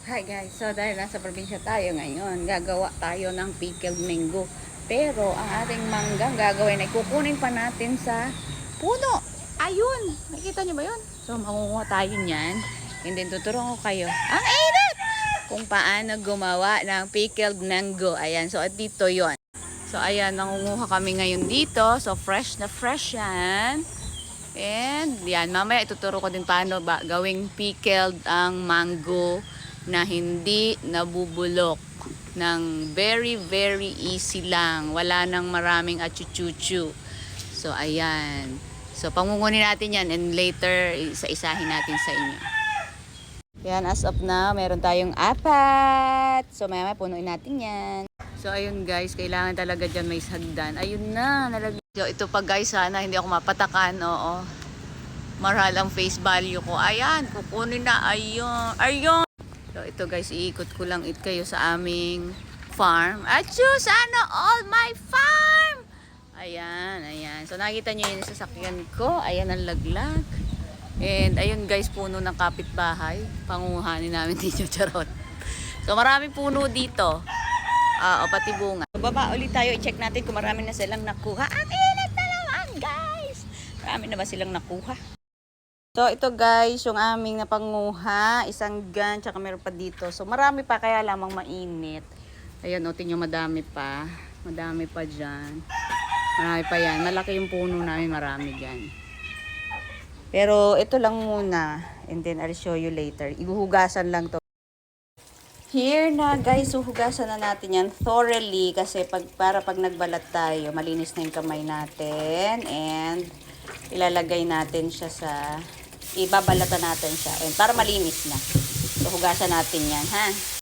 Hi guys, so dahil nasa probinsya tayo ngayon, gagawa tayo ng pickled mango. Pero ang ating manggang gagawin ay kukunin pa natin sa puno. Ayun, nakikita nyo ba yun? So mangunguha tayo niyan, and then tuturuan ko kayo ang init kung paano gumawa ng pickled mango. Ayan, so at dito yon. So ayan, nangunguha kami ngayon dito. So fresh na fresh yan. And yan, mamaya ituturo ko din paano ba gawing pickled ang mango na hindi nabubulok, ng very very easy lang, wala nang maraming achuchuchu. So ayan, so pangungunin natin yan and later isa-isahin natin sa inyo. Yan, as of now meron tayong 4, so maya punuin natin yan. So ayun guys, kailangan talaga dyan may sagdan. Ayun na, nalagyan. So ito pa guys, sana hindi ako mapatakan. Oo, mahal ang face value ko. Ayan, kukunin na. Ayun, ayun. So ito guys, iikot ko lang kayo sa aming farm. Achoo, sana all my farm. Ayan, ayan. So nakita nyo yung sasakyan ko. Ayan ang laglag. And ayun guys, puno ng kapitbahay. Pangunguhanin namin dito, charot. So maraming puno dito. O pati bunga. So, baba ulit tayo, i-check natin kung marami na silang nakuha. Ang init na naman guys. Marami na ba silang nakuha? So ito guys, yung aming napanguha, isang gun, tsaka meron pa dito. So marami pa, kaya lamang mainit. Ayan, o tingnan, madami pa. Madami pa dyan. Marami pa yan. Malaki yung puno namin, marami dyan. Pero ito lang muna. And then I'll show you later. Ihuhugasan lang to. Here na guys, huhugasan na natin yan thoroughly. Kasi para pag nagbalat tayo, malinis na yung kamay natin. And ilalagay natin siya sa... ibabalatan natin siya. And para malinis na. So hugasan natin yan, ha?